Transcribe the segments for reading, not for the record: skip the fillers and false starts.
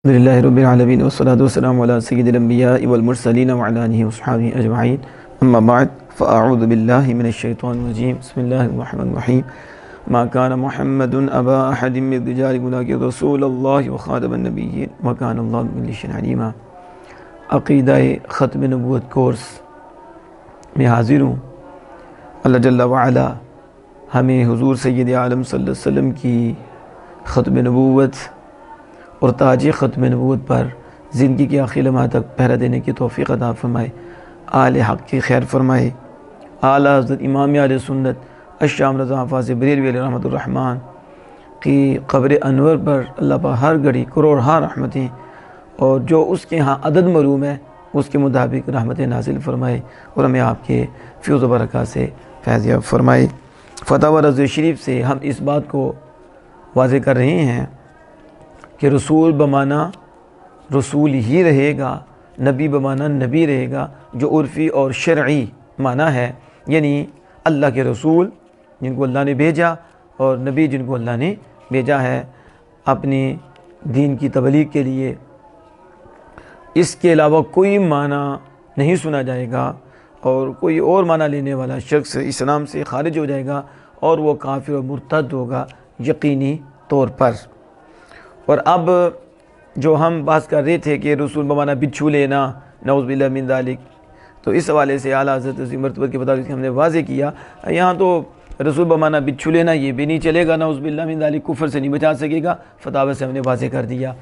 الحمد لله رب العالمين والصلاة والسلام على سيد الأنبياء والمرسلين وعلى آله وصحبه أجمعين أما بعد فأعوذ بالله من الشيطان الرجيم بسم الله الرحمن الرحيم ما كان محمد أبا أحد من رجالكم ولكن رسول الله وخاتم النبيين وكان الله بكل شيء عليما۔ عقیدہ ختم نبوت کورس میں حاضر ہوں۔ اللہ جل وعلا ہمیں حضور سید عالم صلی اللہ علیہ وسلم کی ختم نبوت اور تاج ختم نبوت پر زندگی کے آخری لمحہ تک پہرا دینے کی توفیق عطا فرمائے، آل حق کی خیر فرمائے۔ اعلیٰ حضرت امام اہل سنت الشام رضا حافظ بریلوی علیہ رحمۃ الرحمن کی قبر انور پر اللہ پاک ہر گھڑی کروڑہا رحمتیں اور جو اس کے ہاں عدد معلوم ہے اس کے مطابق رحمتیں نازل فرمائے اور ہمیں آپ کے فیض و برکات سے فیض یاب فرمائے۔ فتح رضوی شریف سے ہم اس بات کو واضح کر رہے ہیں کہ رسول بمانا رسول ہی رہے گا، نبی بمانا نبی رہے گا، جو عرفی اور شرعی معنی ہے، یعنی اللہ کے رسول جن کو اللہ نے بھیجا اور نبی جن کو اللہ نے بھیجا ہے اپنی دین کی تبلیغ کے لیے۔ اس کے علاوہ کوئی معنی نہیں سنا جائے گا اور کوئی اور معنی لینے والا شخص اسلام سے خارج ہو جائے گا اور وہ کافر و مرتد ہوگا یقینی طور پر۔ اور اب جو ہم بات کر رہے تھے کہ رسول بمانا بچھو لینا، نعوذ باللہ من ذالک، تو اس حوالے سے اعلیٰ حضرت عظیم مرتبہ کے مطابق ہم نے واضح کیا، یہاں تو رسول بمانا بچھو لینا یہ بھی نہیں چلے گا، نعوذ باللہ من ذالک کفر سے نہیں بچا سکے گا، فتاوی سے ہم نے واضح کر دیا۔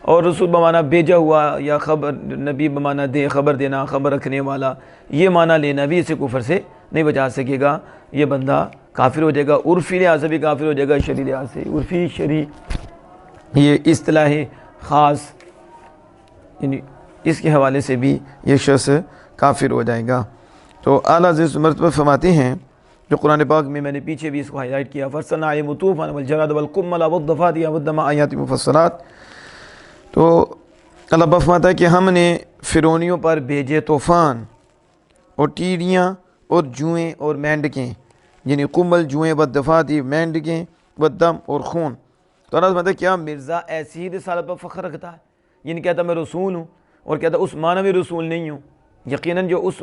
اور رسول بمانا بھیجا ہوا یا خبر، نبی بمانا خبر دینا، خبر رکھنے والا، یہ معنی لینا بھی اسے کفر سے نہیں بچا سکے گا، یہ بندہ کافر ہو جائے گا، عرفی لحاظ سے بھی کافر ہو جائے گا، شرعی لحاظ سے عرفی شرعی یہ اصطلاح خاص، یعنی اس کے حوالے سے بھی یہ شخص کافر ہو جائے گا۔ تو اعلیٰ حضرت مرتبہ فرماتے ہیں جو قرآن پاک میں نے پیچھے بھی اس کو ہائی لائٹ کیا، فَرْسَلْنَا عَلَيْهِمُ الطُّوفَانَ وَالْجَرَادَ وَالْقُمَّلَ وَالضَّفَادِعَ وَالدَّمَ آیَاتٍ مُفَصَّلَاتٍ۔ تو اللہ پاک فرماتا ہے کہ ہم نے فرعونیوں پر بھیجے طوفان اور ٹیڈیاں اور جوئیں اور مینڈکیں، یعنی قمل جوئیں والضفادع مینڈکیں والدم اور خون۔ تو اللہ فرماتا ہے کیا مرزا ایسی ہی رسالت پر فخر رکھتا ہے؟ یعنی کہتا میں رسول ہوں اور کہتا اس معنی میں رسول نہیں ہوں۔ یقیناً جو اس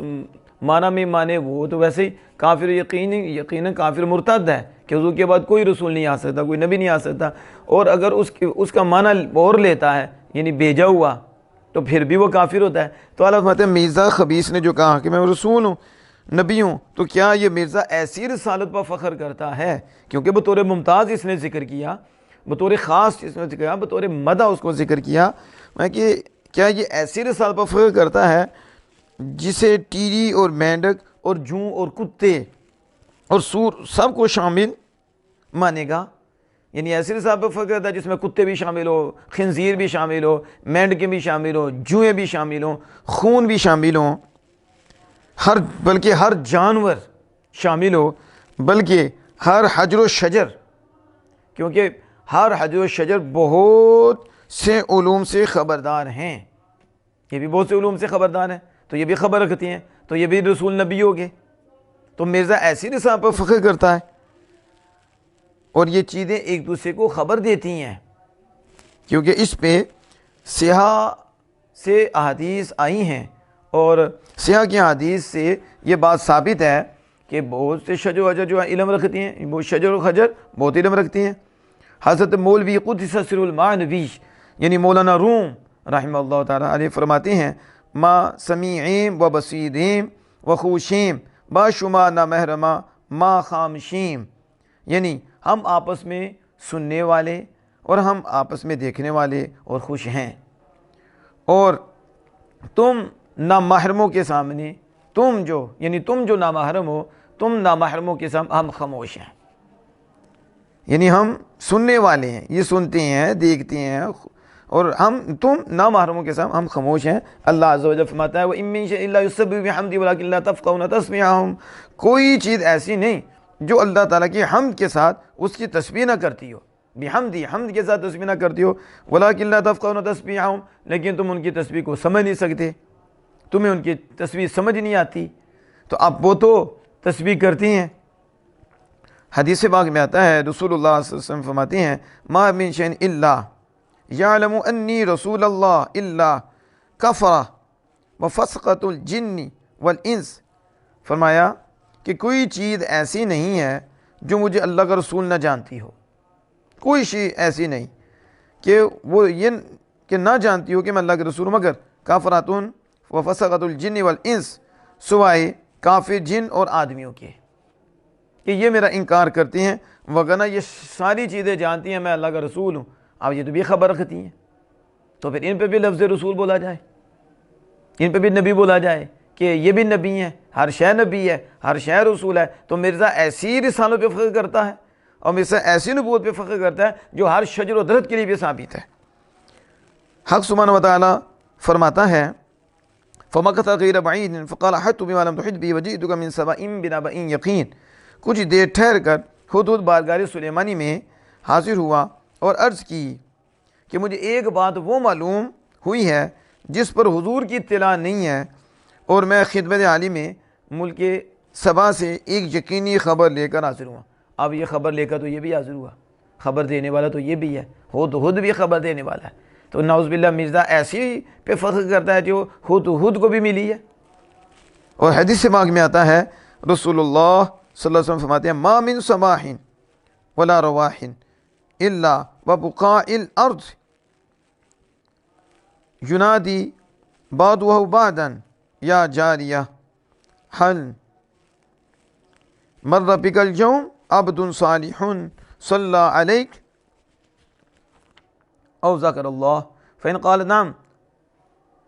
معنی میں مانے وہ تو ویسے ہی کافر، یقیناً کافر مرتد ہے کہ حضور کے بعد کوئی رسول نہیں آ سکتا، کوئی نبی نہیں آ سکتا، اور اگر اس کا معنی اور لیتا ہے یعنی بھیجا ہوا تو پھر بھی وہ کافر ہوتا ہے۔ تو اللہ فرماتے ہیں مرزا خبیث نے جو کہا کہ میں رسول ہوں، نبی ہوں، تو کیا یہ مرزا ایسی رسالت پر فخر کرتا ہے؟ کیونکہ بطور ممتاز اس نے ذکر کیا، بطور خاص اس نے ذکر کیا، بطور مدح اس کو ذکر کیا، میں کہ کیا یہ ایسی رسالت پر فخر کرتا ہے جسے ٹیڈی اور مینڈک اور جوں اور کتے اور سور سب کو شامل مانے گا؟ یعنی ایسی رسالت پر فخر کرتا ہے جس میں کتے بھی شامل ہو، خنزیر بھی شامل ہو، مینڈکیں بھی شامل ہو، جوئیں بھی شامل ہوں، خون بھی شامل ہوں، بلکہ ہر جانور شامل ہو، بلکہ ہر حجر و شجر، کیونکہ ہر حجر و شجر بہت سے علوم سے خبردار ہیں، یہ بھی بہت سے علوم سے خبردار ہیں، تو یہ بھی خبر رکھتی ہیں، تو یہ بھی رسول نبی ہوگے۔ تو مرزا ایسی رسالت پر فخر کرتا ہے اور یہ چیزیں ایک دوسرے کو خبر دیتی ہیں، کیونکہ اس پہ صحاح سے احادیث آئی ہیں اور صحاح کی احادیث سے یہ بات ثابت ہے کہ بہت سے شجر و حجر جو علم رکھتی ہیں، وہ شجر و حجر بہت علم رکھتی ہیں۔ حضرت مولوی قدس سر المعنوی یعنی مولانا روم رحمہ اللہ تعالیٰ علیہ فرماتے ہیں ما سمیعیم و بصیریم و خوشیم با شما نہ محرمہ ما خامشیم، یعنی ہم آپس میں سننے والے اور ہم آپس میں دیکھنے والے اور خوش ہیں، اور تم نامحرموں کے سامنے تم جو نامحرم ہو، تم نامحرموں کے سامنے ہم خاموش ہیں، یعنی ہم سننے والے ہیں، یہ سنتے ہیں دیکھتے ہیں، اور تم نامحرموں کے ساتھ ہم خاموش ہیں۔ اللہ عز و جل فرماتا ہے وَإِن مِّن شَيْءٍ إِلَّا يُسَبِّحُ بِحَمْدِهِ وَلَٰكِن لَّا تَفْقَهُونَ تَسْبِيحَهُمْ، کوئی چیز ایسی نہیں جو اللہ تعالیٰ کی حمد کے ساتھ اس کی تسبیح نہ کرتی ہو، بحمدی حمد کے ساتھ تسبیح نہ کرتی ہو، وَلَٰكِن لَّا تَفْقَهُونَ تَسْبِيحَهُمْ، لیکن تم ان کی تسبیح کو سمجھ نہیں سکتے، تمہیں ان کی تسبیح سمجھ نہیں آتی، تو اب وہ تو تسبیح کرتی ہیں۔ حدیث پاک میں آتا ہے رسول اللہ صلی اللہ علیہ وسلم فرماتے ہیں ما من شیء الا یعلم انی رسول اللہ الا کفرہ وفسقۃ الجن والانس، فرمایا کہ کوئی چیز ایسی نہیں ہے جو مجھے اللہ کا رسول نہ جانتی ہو، کوئی چیز ایسی نہیں کہ وہ یہ کہ نہ جانتی ہو کہ میں اللہ کے رسول، مگر کافراتن وفسقۃ الجن والانس، سوائے کافر جن اور آدمیوں کے، کہ یہ میرا انکار کرتے ہیں، وگرنہ یہ ساری چیزیں جانتی ہیں میں اللہ کا رسول ہوں، اب یہ تو بھی خبر رکھتی ہیں، تو پھر ان پہ بھی لفظ رسول بولا جائے، ان پہ بھی نبی بولا جائے کہ یہ بھی نبی ہیں، ہر شے نبی ہے، ہر شے رسول ہے، تو مرزا ایسی رسالت پہ فخر کرتا ہے اور مرزا ایسی نبوت پہ فخر کرتا ہے جو ہر شجر و درخت کے لیے بھی ثابت ہے۔ حق سبحانہ و تعالیٰ فرماتا ہے فَمَكَثَ غَيْرَ بَعِيدٍ فَقَالَ أَحَطتُ بِمَا لَمْ تُحِطْ بِهِ وَجِئْتُكَ مِنْ سَبَإٍ بِنَبَإٍ یقین، کچھ دیر ٹھہر کر ہدہد بارگاہ سلیمانی میں حاضر ہوا اور عرض کی کہ مجھے ایک بات وہ معلوم ہوئی ہے جس پر حضور کی اطلاع نہیں ہے، اور میں خدمت عالی میں ملک سبا سے ایک یقینی خبر لے کر حاضر ہوا۔ اب یہ خبر لے کر تو یہ بھی حاضر ہوا، خبر دینے والا تو یہ بھی ہے، ہدہد بھی خبر دینے والا ہے، تو نعوذ باللہ مرزا ایسی پہ فخر کرتا ہے جو ہدہد کو بھی ملی ہے۔ اور حدیث پاک میں آتا ہے رسول اللہ صلی اللہ علیہ وسلم فرماتے ہیں ما من صباح ولا رواح الا وبقاع الارض ینادی بعضها بعضا یا جاریہ حل مر بک اليوم عبد صالح صلی علیک او ذکر اللہ فإن قال نعم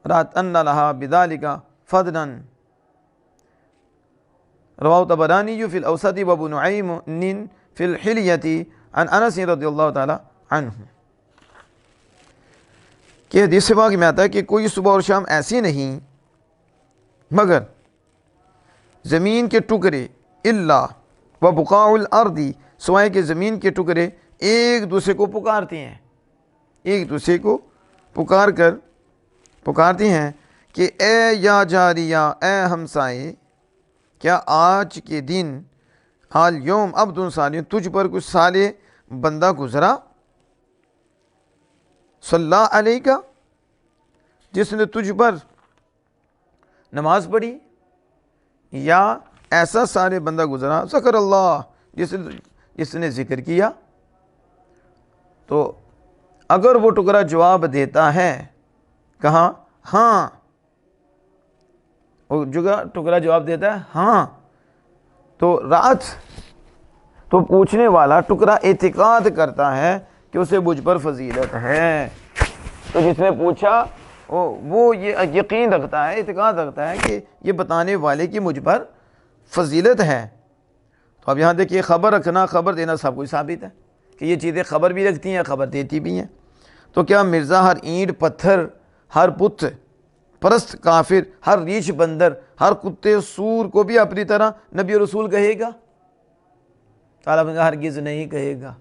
رأت ان لها بذلك فضلا، رواہ طبرانی فی الاوسط وابو نعیم فی الحلیۃ عن انس رضی اللہ تعالی عنہ، کہ حدیث پاک میں آتا ہے کہ کوئی صبح اور شام ایسی نہیں مگر زمین کے ٹکڑے الا وبقاع الارض، سوائے کہ زمین کے ٹکڑے ایک دوسرے کو پکارتے ہیں، ایک دوسرے کو پکارتے ہیں کہ اے یا جاریہ، اے ہمسائے، کیا آج کے دن حال یوم عبد صالح، تجھ پر کچھ صالح بندہ گزرا، صلی علیکہ، جس نے تجھ پر نماز پڑھی، یا ایسا صالح بندہ گزرا ذکر اللہ، جس نے ذکر کیا۔ تو اگر وہ ٹکڑا جواب دیتا ہے، کہاں ہاں، وہ ٹکڑا جواب دیتا ہے ہاں، تو رات تو پوچھنے والا ٹکڑا اعتقاد کرتا ہے کہ اسے مجھ پر فضیلت ہے، تو جس نے پوچھا وہ یہ یقین رکھتا ہے، اعتقاد رکھتا ہے کہ یہ بتانے والے کی مجھ پر فضیلت ہے۔ تو اب یہاں دیکھیے خبر رکھنا، خبر دینا سب کچھ ثابت ہے کہ یہ چیزیں خبر بھی رکھتی ہیں، خبر دیتی بھی ہیں۔ تو کیا مرزا ہر اینٹ پتھر، ہر بت پرست کافر، ہر ریچھ بندر، ہر کتے سور کو بھی اپنی طرح نبی و رسول کہے گا؟ تعالیٰ نے کہا ہرگز نہیں کہے گا،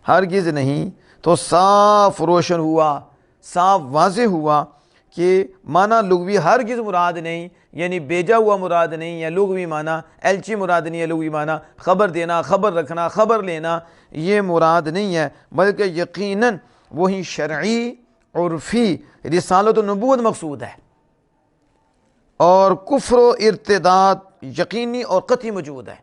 ہرگز نہیں۔ تو صاف روشن ہوا، صاف واضح ہوا کہ معنی لغوی ہرگز مراد نہیں، یعنی بیجا ہوا مراد نہیں، یا لغوی معنی ایلچی مراد نہیں ہے، لغوی معنی خبر دینا، خبر رکھنا، خبر لینا، یہ مراد نہیں ہے، بلکہ یقیناً وہی شرعی عرفی رسالت و نبوت مقصود ہے، اور کفر و ارتداد یقینی اور قطعی موجود ہے،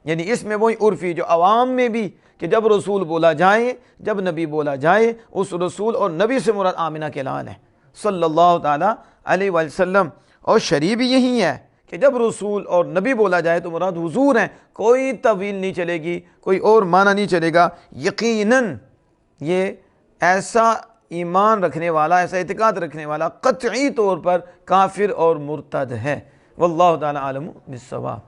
یعنی اس میں وہی عرفی جو عوام میں بھی کہ جب رسول بولا جائے، جب نبی بولا جائے، اس رسول اور نبی سے مراد آمنہ کے لال ہے صلی اللہ تعالیٰ علیہ وآلہ وسلم، اور شرع بھی یہی ہے کہ جب رسول اور نبی بولا جائے تو مراد حضور ہیں، کوئی تعویل نہیں چلے گی، کوئی اور معنی نہیں چلے گا۔ یقیناً یہ ایسا ایمان رکھنے والا، ایسا اعتقاد رکھنے والا قطعی طور پر کافر اور مرتد ہے۔ واللہ تعالیٰ عالم بالصواب۔